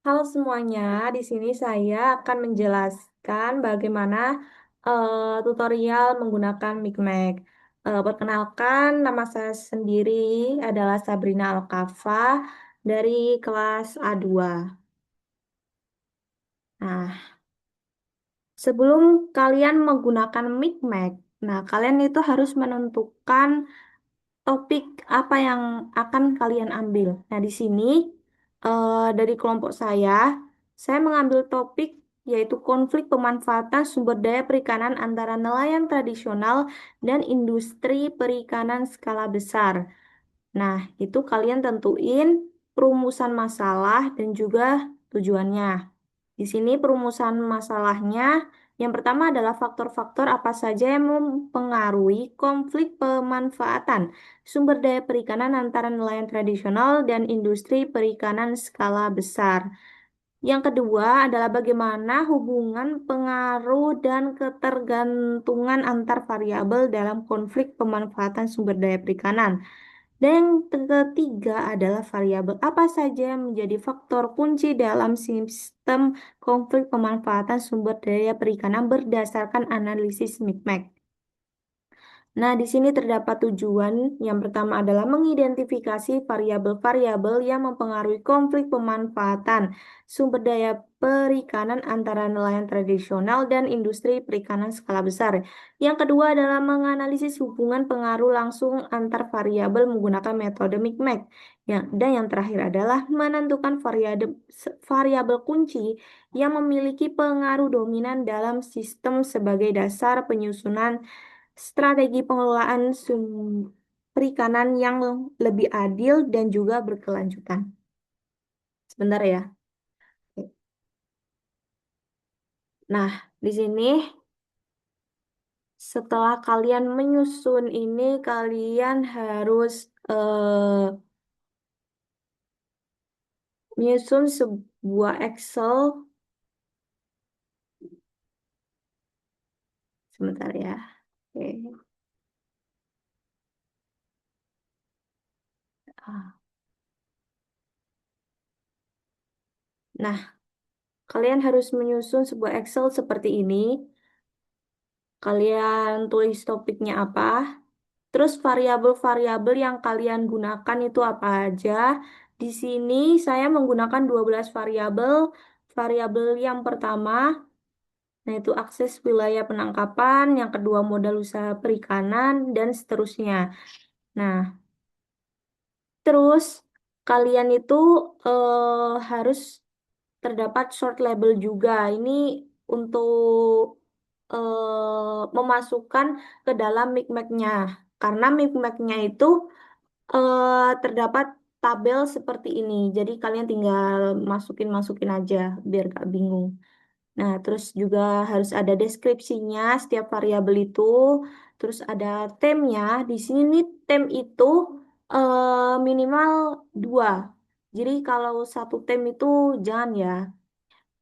Halo semuanya, di sini saya akan menjelaskan bagaimana tutorial menggunakan Micmac. Perkenalkan, nama saya sendiri adalah Sabrina Alkafa dari kelas A2. Nah, sebelum kalian menggunakan Micmac, nah kalian itu harus menentukan topik apa yang akan kalian ambil. Nah, di sini dari kelompok saya mengambil topik yaitu konflik pemanfaatan sumber daya perikanan antara nelayan tradisional dan industri perikanan skala besar. Nah, itu kalian tentuin perumusan masalah dan juga tujuannya. Di sini perumusan masalahnya yang pertama adalah faktor-faktor apa saja yang mempengaruhi konflik pemanfaatan sumber daya perikanan antara nelayan tradisional dan industri perikanan skala besar. Yang kedua adalah bagaimana hubungan pengaruh dan ketergantungan antar variabel dalam konflik pemanfaatan sumber daya perikanan. Dan yang ketiga adalah variabel apa saja yang menjadi faktor kunci dalam sistem konflik pemanfaatan sumber daya perikanan berdasarkan analisis Micmac. Nah, di sini terdapat tujuan. Yang pertama adalah mengidentifikasi variabel-variabel yang mempengaruhi konflik pemanfaatan sumber daya perikanan antara nelayan tradisional dan industri perikanan skala besar. Yang kedua adalah menganalisis hubungan pengaruh langsung antar variabel menggunakan metode Micmac. Dan yang terakhir adalah menentukan variabel kunci yang memiliki pengaruh dominan dalam sistem sebagai dasar penyusunan strategi pengelolaan perikanan yang lebih adil dan juga berkelanjutan. Sebentar ya. Nah, di sini setelah kalian menyusun ini, kalian harus menyusun sebuah Excel. Sebentar ya. Oke. Ah. Nah, kalian harus menyusun sebuah Excel seperti ini. Kalian tulis topiknya apa, terus variabel-variabel yang kalian gunakan itu apa aja? Di sini saya menggunakan 12 variabel. Variabel yang pertama, nah itu akses wilayah penangkapan, yang kedua modal usaha perikanan, dan seterusnya. Nah, terus kalian itu harus terdapat short label juga. Ini untuk memasukkan ke dalam Micmac-nya. Karena Micmac-nya itu terdapat tabel seperti ini. Jadi kalian tinggal masukin-masukin aja biar gak bingung. Nah, terus juga harus ada deskripsinya setiap variabel itu. Terus ada temnya. Di sini nih tem itu minimal 2. Jadi kalau satu tem itu jangan ya.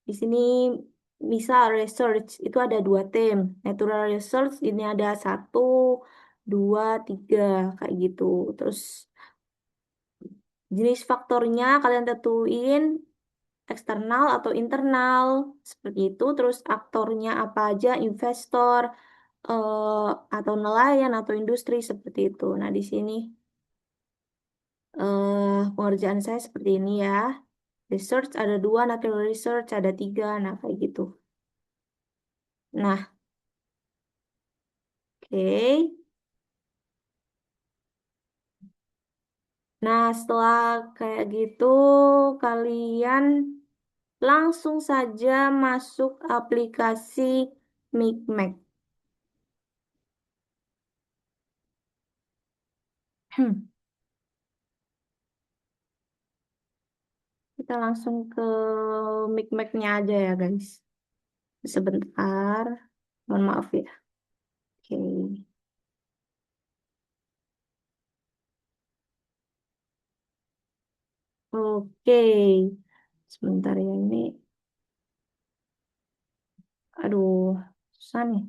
Di sini misal research itu ada 2 tem. Natural research ini ada 1, 2, 3 kayak gitu. Terus jenis faktornya kalian tentuin eksternal atau internal seperti itu. Terus aktornya apa aja, investor eh, atau nelayan atau industri seperti itu. Nah, di sini pengerjaan saya seperti ini ya. Research ada 2, natural research ada 3, nah kayak gitu. Nah, oke. Nah, setelah kayak gitu, kalian langsung saja masuk aplikasi Micmac. Kita langsung ke Micmac-nya aja ya, guys. Sebentar. Mohon maaf ya. Oke. Oke. Sebentar ya ini. Aduh, susah nih.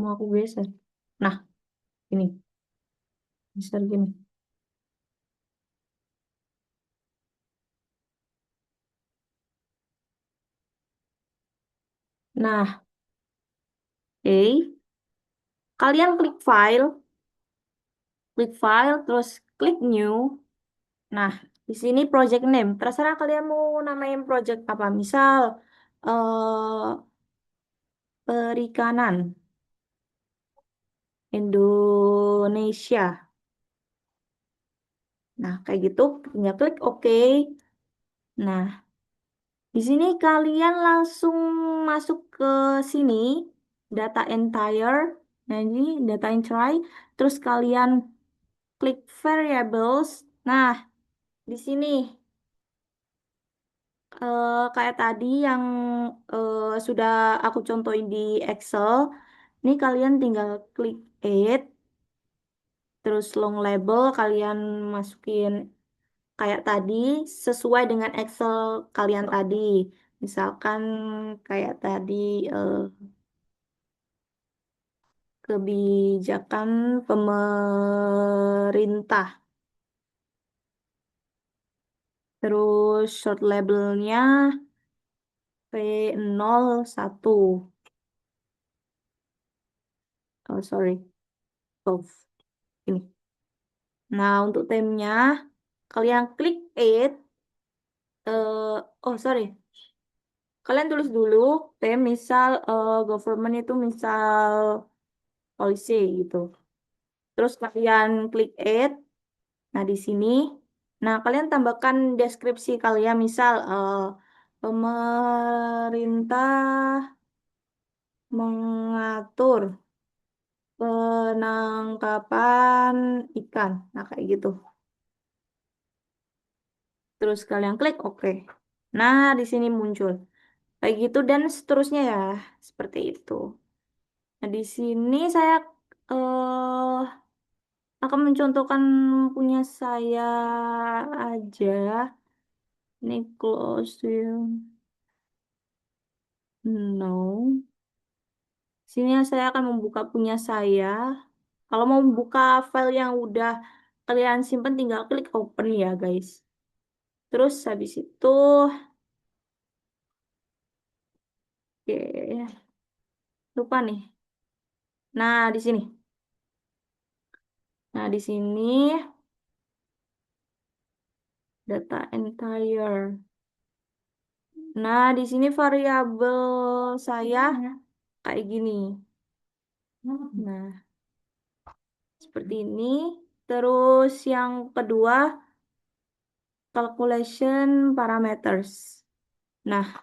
Mau aku geser. Nah, ini. Geser gini. Nah, oke. Kalian terus klik new. Nah, di sini project name. Terserah kalian mau namain project apa. Misal, perikanan Indonesia. Nah, kayak gitu, tinggal klik OK. Nah, di sini kalian langsung masuk ke sini, data entire. Nah, ini data entry. Terus kalian klik variables. Nah, di sini kayak tadi yang sudah aku contohin di Excel, ini kalian tinggal klik add, terus long label kalian masukin kayak tadi sesuai dengan Excel kalian tadi. Misalkan kayak tadi eh, kebijakan pemerintah. Terus short labelnya P01. Oh, sorry. Both. Ini. Nah, untuk temnya, kalian klik add. Oh, sorry. Kalian tulis dulu tem misal government itu misal policy gitu. Terus kalian klik add. Nah, di sini, nah kalian tambahkan deskripsi kalian misal pemerintah mengatur penangkapan ikan. Nah, kayak gitu. Terus kalian klik OK. Nah, di sini muncul. Kayak gitu dan seterusnya ya. Seperti itu. Nah, di sini saya akan mencontohkan punya saya aja. Ini close to no. Sini saya akan membuka punya saya. Kalau mau buka file yang udah kalian simpen tinggal klik open ya guys. Terus habis itu, oke, lupa nih. Nah, di sini. Nah, di sini data entire. Nah, di sini variabel saya kayak gini. Nah, seperti ini. Terus yang kedua, calculation parameters. Nah,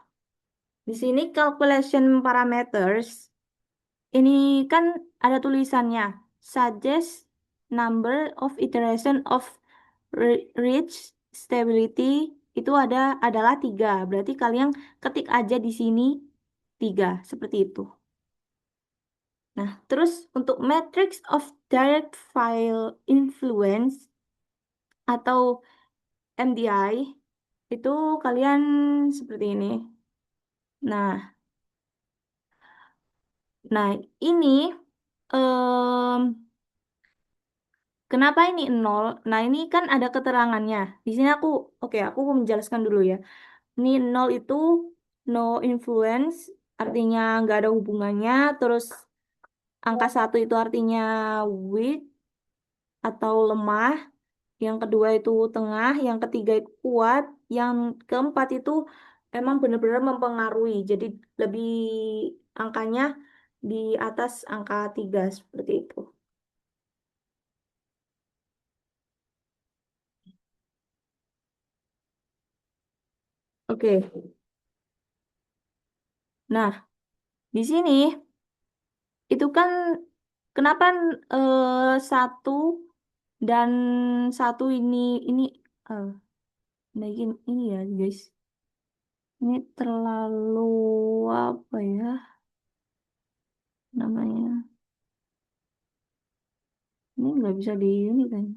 di sini calculation parameters ini kan ada tulisannya suggest number of iteration of reach stability itu adalah 3. Berarti kalian ketik aja di sini 3 seperti itu. Nah, terus untuk matrix of direct file influence atau MDI itu kalian seperti ini. Nah, nah ini em, kenapa ini nol? Nah, ini kan ada keterangannya. Di sini aku mau menjelaskan dulu ya. Ini nol itu no influence, artinya nggak ada hubungannya. Terus angka satu itu artinya weak atau lemah. Yang kedua itu tengah, yang ketiga itu kuat, yang keempat itu emang benar-benar mempengaruhi. Jadi lebih angkanya di atas angka 3 seperti itu. Oke. Nah, di sini itu kan kenapa satu dan satu ini eh nah ini ya guys. Ini terlalu apa ya namanya? Ini nggak bisa di ini kan.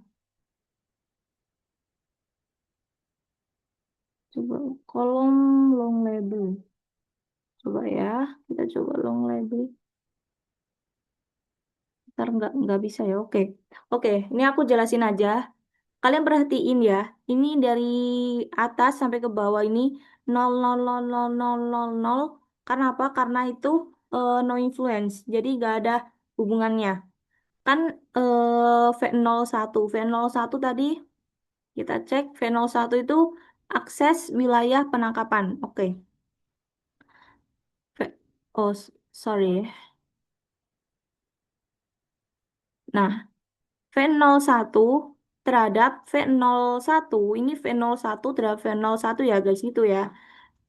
Coba kolom long label. Coba ya, kita coba long label. Ntar nggak bisa ya. Oke, oke. Ini aku jelasin aja. Kalian perhatiin ya. Ini dari atas sampai ke bawah ini 0000000. Karena apa? Karena itu no influence, jadi nggak ada hubungannya. Kan V01, V01 tadi kita cek V01 itu akses wilayah penangkapan. Oke. Oh, sorry. Nah, V01 terhadap V01, ini V01 terhadap V01 ya guys, itu ya.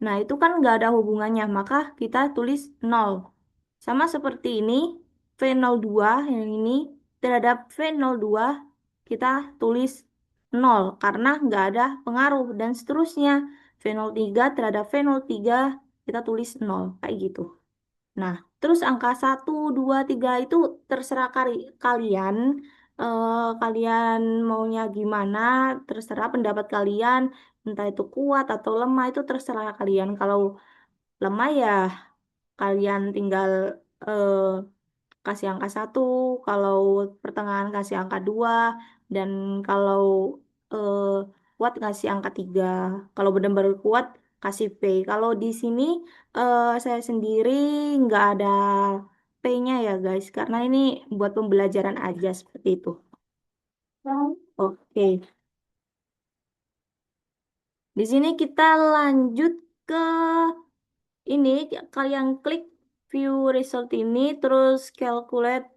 Nah, itu kan nggak ada hubungannya, maka kita tulis nol. Sama seperti ini, V02 yang ini terhadap V02 kita tulis nol karena nggak ada pengaruh dan seterusnya. V03 terhadap V03 kita tulis nol kayak gitu. Nah, terus angka 1, 2, 3 itu terserah kalian. Kalian maunya gimana, terserah pendapat kalian. Entah itu kuat atau lemah, itu terserah kalian. Kalau lemah ya kalian tinggal eh, kasih angka 1, kalau pertengahan kasih angka 2, dan kalau eh, kuat kasih angka 3. Kalau benar-benar kuat kasih P. Kalau di sini saya sendiri nggak ada P-nya ya guys, karena ini buat pembelajaran aja seperti itu. Oke, di sini kita lanjut ke ini. Kalian klik view result ini, terus calculate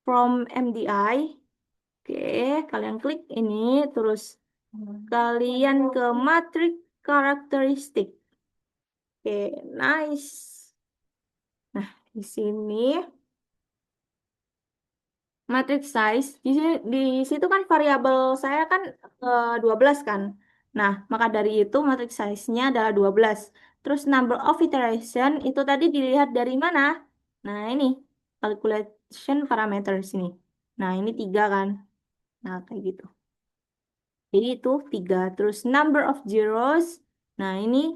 from MDI. Oke, kalian klik ini, terus kalian ke matrix karakteristik. Oke, nice. Nah, di sini matrix size, di situ kan variabel saya kan 12 kan. Nah, maka dari itu matrix size-nya adalah 12. Terus number of iteration itu tadi dilihat dari mana? Nah, ini calculation parameters ini. Nah, ini 3 kan. Nah, kayak gitu. Jadi itu 3. Terus number of zeros. Nah, ini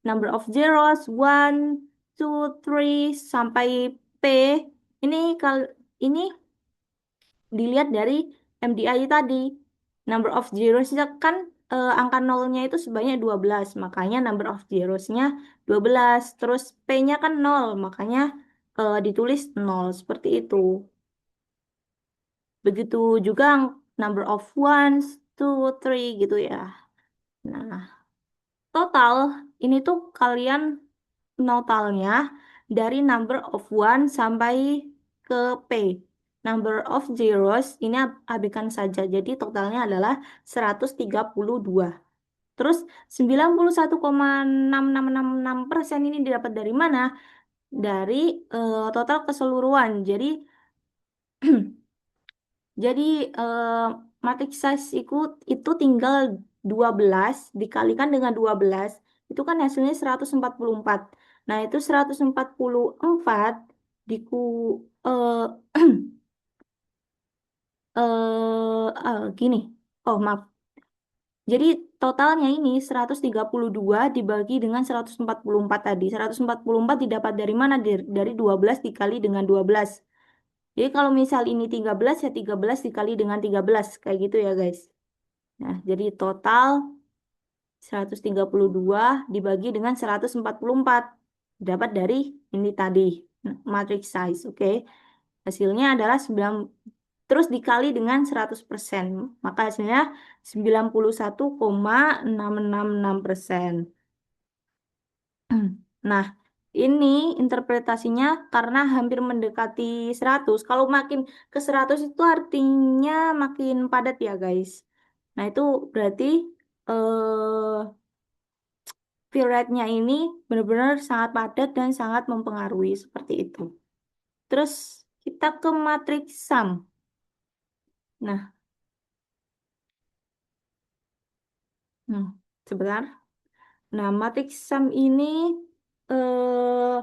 number of zeros 1, 2, 3 sampai P. Ini ini dilihat dari MDI tadi. Number of zeros kan angka nolnya itu sebanyak 12. Makanya number of zeros-nya 12. Terus P-nya kan 0. Makanya ditulis 0 seperti itu. Begitu juga number of ones, two, three gitu ya. Nah, total ini tuh kalian totalnya dari number of one sampai ke P. Number of zeros ini abaikan saja. Jadi totalnya adalah 132. Terus 91,6666% ini didapat dari mana? Dari total keseluruhan. Jadi eh, matrix size itu tinggal 12 dikalikan dengan 12 itu kan hasilnya 144. Nah, itu 144 diku eh gini. Oh, maaf. Jadi totalnya ini 132 dibagi dengan 144 tadi. 144 didapat dari mana? Dari 12 dikali dengan 12. Jadi kalau misal ini 13 ya 13 dikali dengan 13 kayak gitu ya guys. Nah, jadi total 132 dibagi dengan 144 dapat dari ini tadi matrix size, oke. Hasilnya adalah 9 terus dikali dengan 100%. Maka hasilnya 91,666%. Nah, ini interpretasinya karena hampir mendekati 100. Kalau makin ke 100 itu artinya makin padat ya, guys. Nah, itu berarti fill rate-nya ini benar-benar sangat padat dan sangat mempengaruhi seperti itu. Terus kita ke matriks sum. Nah, hmm, sebentar. Nah, matriks sum ini eh,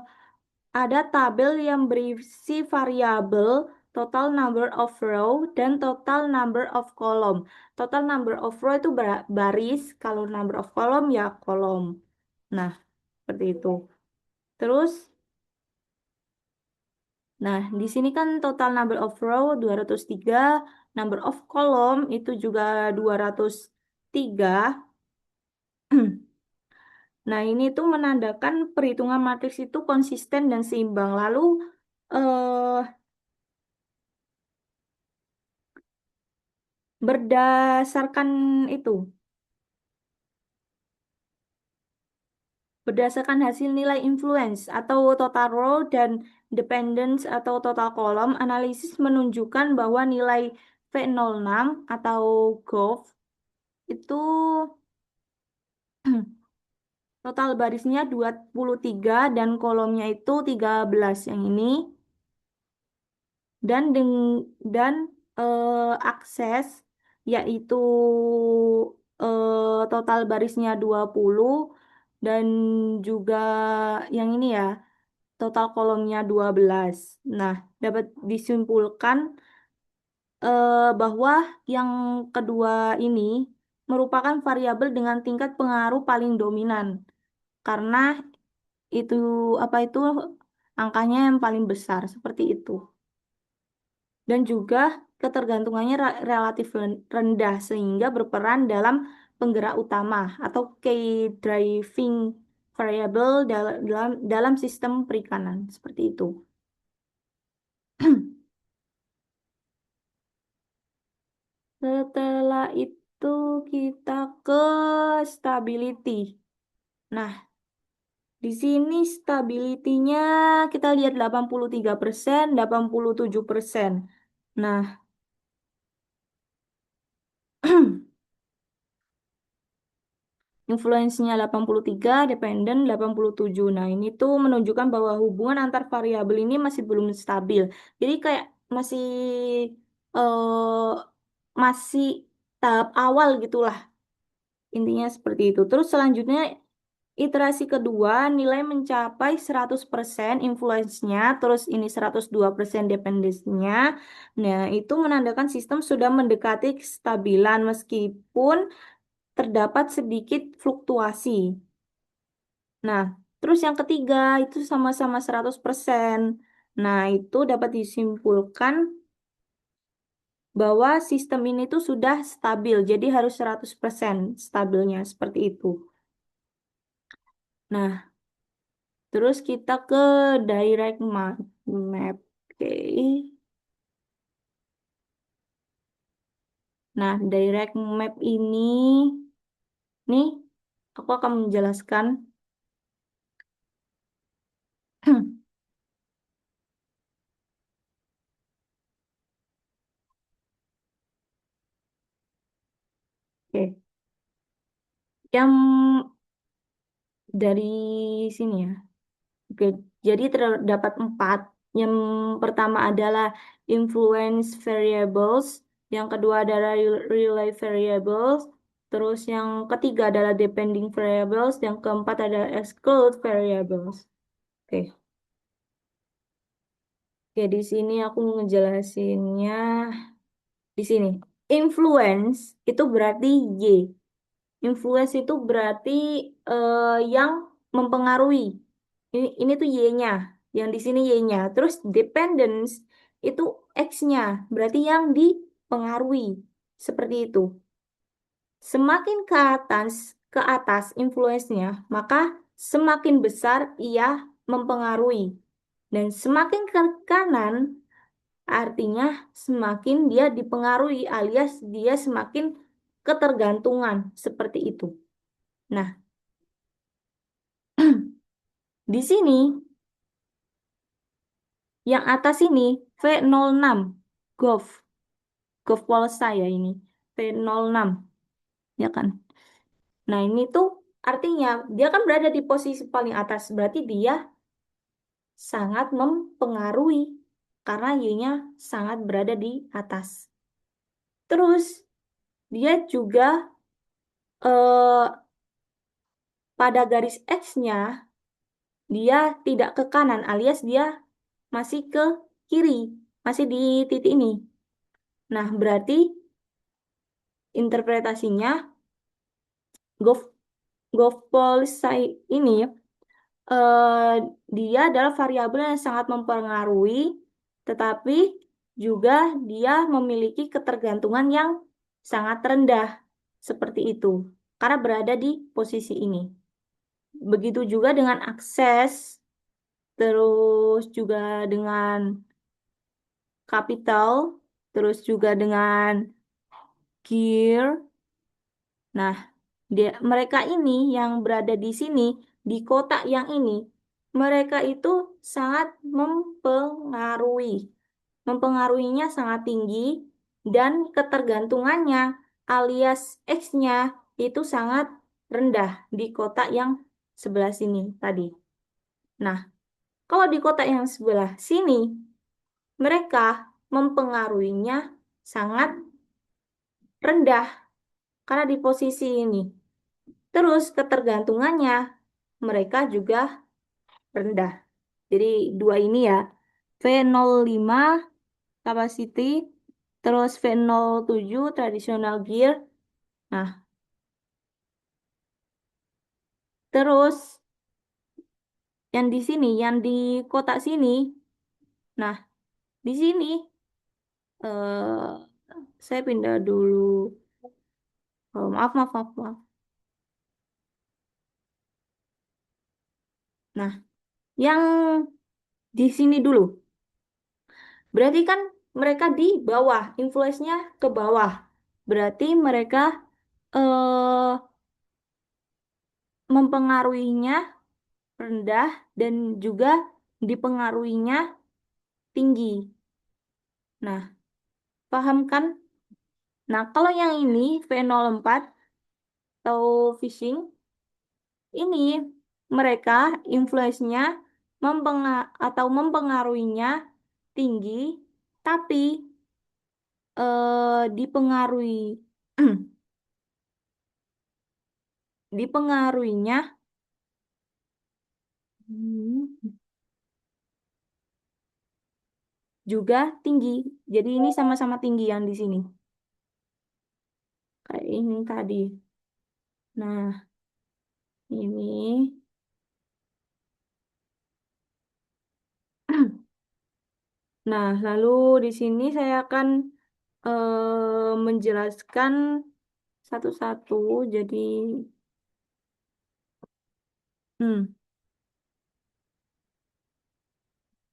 ada tabel yang berisi variabel total number of row dan total number of column. Total number of row itu baris, kalau number of column ya kolom. Nah, seperti itu. Terus, nah di sini kan total number of row 203, number of column itu juga 203. Nah, ini tuh menandakan perhitungan matriks itu konsisten dan seimbang. Lalu eh, berdasarkan itu, berdasarkan hasil nilai influence atau total row dan dependence atau total column, analisis menunjukkan bahwa nilai V06 atau GOV itu total barisnya 23 dan kolomnya itu 13 yang ini dan dan akses yaitu total barisnya 20 dan juga yang ini ya total kolomnya 12. Nah, dapat disimpulkan bahwa yang kedua ini merupakan variabel dengan tingkat pengaruh paling dominan karena itu apa itu angkanya yang paling besar seperti itu. Dan juga ketergantungannya relatif rendah sehingga berperan dalam penggerak utama atau key driving variable dalam sistem perikanan seperti itu. Setelah itu kita ke stability. Nah, di sini stability-nya kita lihat 83%, 87%. Nah, influence-nya 83, dependent 87. Nah, ini tuh menunjukkan bahwa hubungan antar variabel ini masih belum stabil. Jadi kayak masih eh masih tahap awal gitulah. Intinya seperti itu. Terus selanjutnya iterasi kedua nilai mencapai 100% influence-nya, terus ini 102% dependence-nya. Nah, itu menandakan sistem sudah mendekati kestabilan meskipun terdapat sedikit fluktuasi. Nah, terus yang ketiga itu sama-sama 100%. Nah, itu dapat disimpulkan bahwa sistem ini tuh sudah stabil, jadi harus 100% stabilnya seperti itu. Nah, terus kita ke direct map. Oke. Nah, direct map ini nih aku akan menjelaskan. Oke. Yang dari sini ya. Oke, jadi terdapat empat. Yang pertama adalah influence variables, yang kedua adalah relay variables, terus yang ketiga adalah depending variables, yang keempat adalah exclude variables. Oke, oke di sini aku mau ngejelasinnya di sini. Influence itu berarti Y. Influence itu berarti yang mempengaruhi. Ini tuh Y-nya. Yang di sini Y-nya. Terus dependence itu X-nya. Berarti yang dipengaruhi. Seperti itu. Semakin ke atas influence-nya, maka semakin besar ia mempengaruhi. Dan semakin ke kanan, artinya semakin dia dipengaruhi alias dia semakin ketergantungan. Seperti itu. Nah, di sini yang atas ini V06 Golf, Golf Polsa ya ini V06 ya kan. Nah, ini tuh artinya dia kan berada di posisi paling atas, berarti dia sangat mempengaruhi karena Y-nya sangat berada di atas. Terus dia juga eh, pada garis X-nya dia tidak ke kanan alias dia masih ke kiri, masih di titik ini. Nah, berarti interpretasinya Gov Govpolsai ini eh, dia adalah variabel yang sangat mempengaruhi, tetapi juga dia memiliki ketergantungan yang sangat rendah seperti itu karena berada di posisi ini. Begitu juga dengan akses, terus juga dengan capital, terus juga dengan gear. Nah, mereka ini yang berada di sini, di kotak yang ini, mereka itu sangat mempengaruhi. Mempengaruhinya sangat tinggi dan ketergantungannya alias X-nya itu sangat rendah di kotak yang sebelah sini tadi. Nah, kalau di kotak yang sebelah sini, mereka mempengaruhinya sangat rendah karena di posisi ini. Terus ketergantungannya mereka juga rendah. Jadi dua ini ya, V05 capacity, terus V07 traditional gear. Nah, terus yang di sini, yang di kotak sini, nah di sini eh saya pindah dulu. Oh, maaf, maaf, maaf, maaf. Nah, yang di sini dulu. Berarti kan mereka di bawah, influence-nya ke bawah. Berarti mereka eh mempengaruhinya rendah dan juga dipengaruhinya tinggi. Nah, paham kan? Nah, kalau yang ini V04 atau phishing, ini mereka influence-nya atau mempengaruhinya tinggi, tapi dipengaruhi dipengaruhinya hmm, juga tinggi. Jadi ini sama-sama tinggi yang di sini. Kayak ini tadi. Nah, ini. Nah, lalu di sini saya akan menjelaskan satu-satu. Jadi, hmm,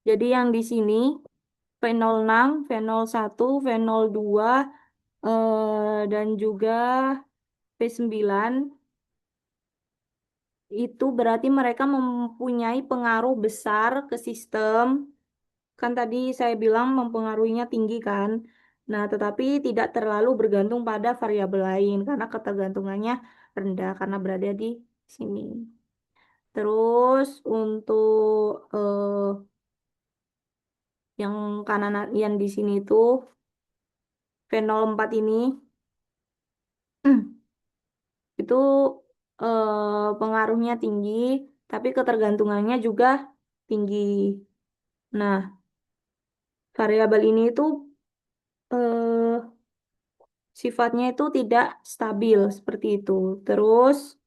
jadi yang di sini V06, V01, V02, dan juga V9 itu berarti mereka mempunyai pengaruh besar ke sistem. Kan tadi saya bilang mempengaruhinya tinggi kan. Nah, tetapi tidak terlalu bergantung pada variabel lain karena ketergantungannya rendah karena berada di sini. Terus untuk yang kanan yang di sini itu V04 ini itu pengaruhnya tinggi, tapi ketergantungannya juga tinggi. Nah, variabel ini itu eh, sifatnya itu tidak stabil seperti itu. Terus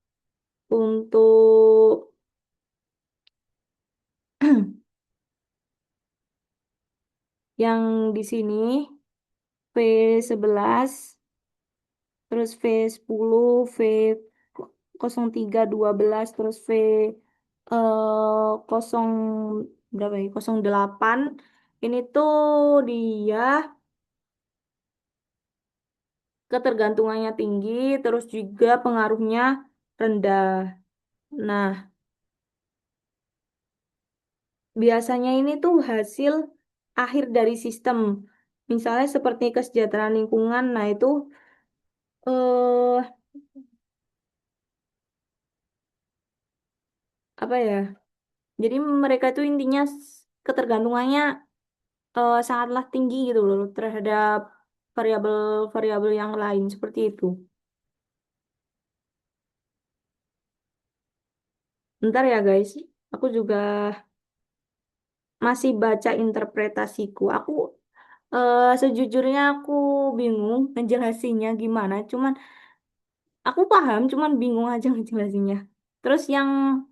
untuk yang di sini V11, terus V10, V0312, terus V 0 berapa ya? 08. Ini tuh dia ketergantungannya tinggi, terus juga pengaruhnya rendah. Nah, biasanya ini tuh hasil akhir dari sistem. Misalnya seperti kesejahteraan lingkungan, nah itu eh apa ya? Jadi mereka itu intinya ketergantungannya sangatlah tinggi gitu loh terhadap variabel-variabel yang lain seperti itu. Bentar ya guys, aku juga masih baca interpretasiku. Sejujurnya aku bingung ngejelasinnya gimana. Aku paham, cuman bingung aja ngejelasinnya. Terus yang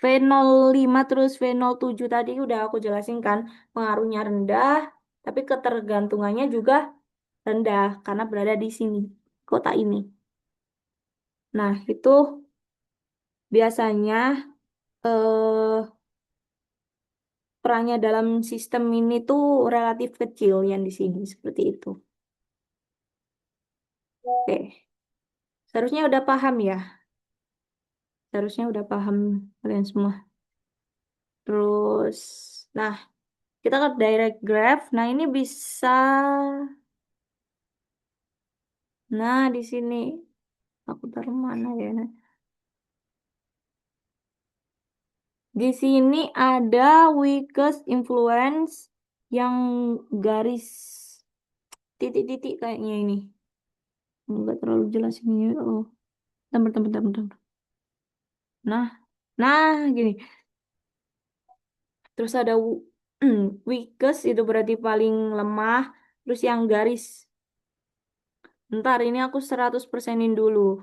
V05 terus V07 tadi udah aku jelasin kan, pengaruhnya rendah, tapi ketergantungannya juga rendah karena berada di sini, kota ini. Nah, itu biasanya eh, perannya dalam sistem ini tuh relatif kecil yang di sini seperti itu. Oke, seharusnya udah paham ya. Seharusnya udah paham kalian semua. Terus, nah kita ke direct graph. Nah ini bisa, nah di sini aku taruh mana ya? Di sini ada weakest influence yang garis titik-titik kayaknya ini. Enggak terlalu jelas ini. Oh, bentar, bentar, bentar, bentar. Nah, gini. Terus ada weakest itu berarti paling lemah. Terus yang garis. Ntar ini aku 100%-in dulu.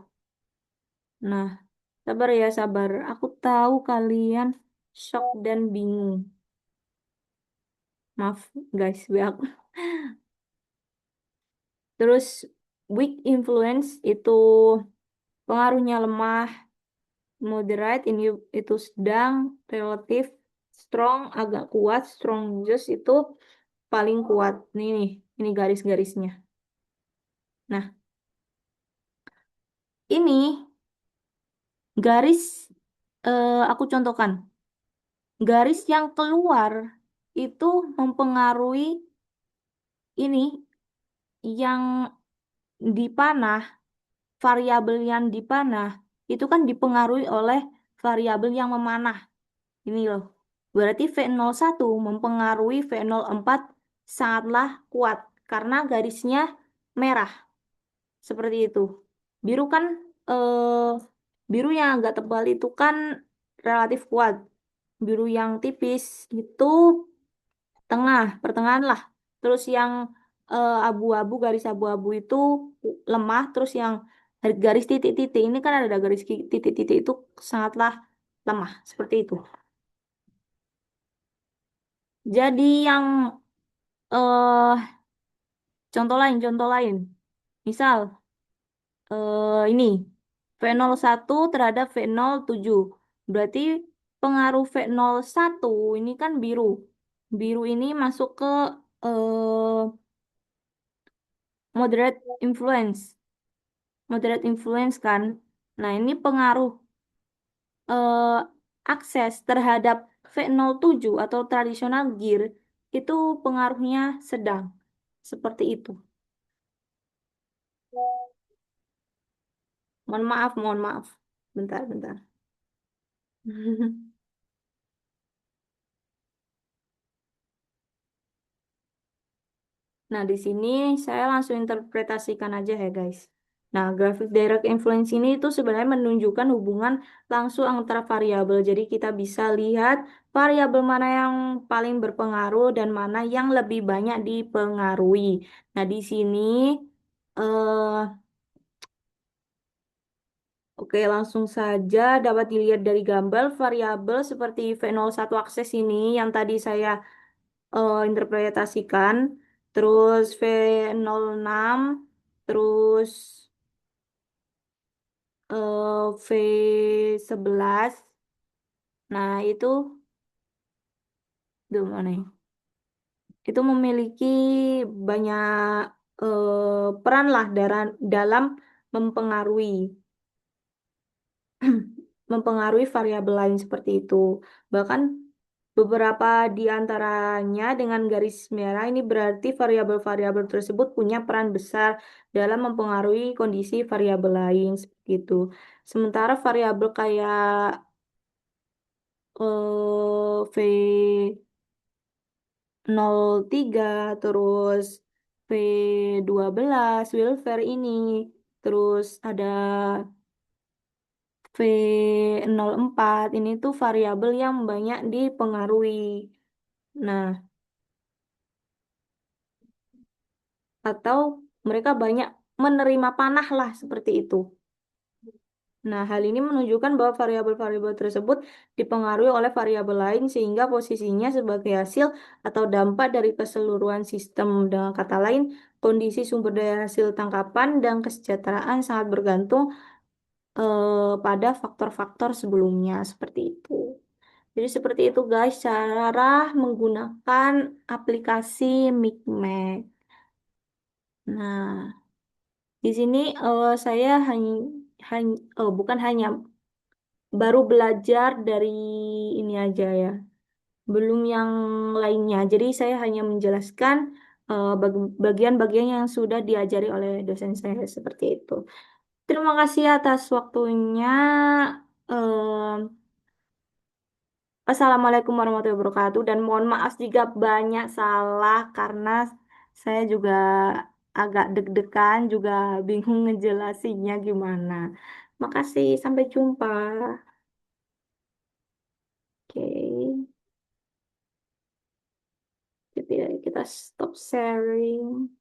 Nah, sabar ya, sabar. Aku tahu kalian shock dan bingung. Maaf, guys. Terus weak influence itu pengaruhnya lemah, moderate ini itu sedang, relatif, strong agak kuat, strong just itu paling kuat. Ini garis-garisnya. Nah, ini garis aku contohkan. Garis yang keluar itu mempengaruhi ini yang dipanah, variabel yang dipanah itu kan dipengaruhi oleh variabel yang memanah. Ini loh. Berarti V01 mempengaruhi V04 sangatlah kuat karena garisnya merah. Seperti itu. Biru kan biru yang agak tebal itu kan relatif kuat. Biru yang tipis itu tengah, pertengahan lah. Terus yang abu-abu, garis abu-abu itu lemah. Terus yang garis titik-titik ini kan ada garis titik-titik itu sangatlah lemah. Seperti itu. Jadi yang eh contoh lain. Misal ini V01 terhadap V07. Berarti pengaruh V01 ini kan biru. Biru ini masuk ke moderate influence. Moderate influence kan. Nah, ini pengaruh eh, akses terhadap V07 atau tradisional gear itu pengaruhnya sedang. Seperti itu. Mohon maaf, mohon maaf. Bentar, bentar. Nah, di sini saya langsung interpretasikan aja ya, guys. Nah, grafik direct influence ini itu sebenarnya menunjukkan hubungan langsung antara variabel. Jadi kita bisa lihat variabel mana yang paling berpengaruh dan mana yang lebih banyak dipengaruhi. Nah, di sini eh oke, langsung saja dapat dilihat dari gambar variabel seperti V01 akses ini yang tadi saya interpretasikan, terus V06, terus V11. Nah, itu di mana ya? Itu memiliki banyak peran lah dalam mempengaruhi mempengaruhi variabel lain seperti itu. Bahkan beberapa di antaranya dengan garis merah ini berarti variabel-variabel tersebut punya peran besar dalam mempengaruhi kondisi variabel lain seperti itu. Sementara variabel kayak V03 terus V12 welfare ini terus ada V04 ini tuh variabel yang banyak dipengaruhi. Nah, atau mereka banyak menerima panah lah seperti itu. Nah, hal ini menunjukkan bahwa variabel-variabel tersebut dipengaruhi oleh variabel lain sehingga posisinya sebagai hasil atau dampak dari keseluruhan sistem. Dengan kata lain, kondisi sumber daya hasil tangkapan dan kesejahteraan sangat bergantung pada faktor-faktor sebelumnya seperti itu. Jadi seperti itu guys cara menggunakan aplikasi Micmac. Nah, di sini saya bukan hanya baru belajar dari ini aja ya, belum yang lainnya. Jadi saya hanya menjelaskan bagian-bagian yang sudah diajari oleh dosen saya seperti itu. Terima kasih atas waktunya. Eh, Assalamualaikum warahmatullahi wabarakatuh dan mohon maaf jika banyak salah karena saya juga agak deg-degan juga bingung ngejelasinnya gimana. Makasih, sampai jumpa. Oke, kita stop sharing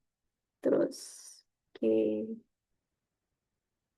terus. Oke.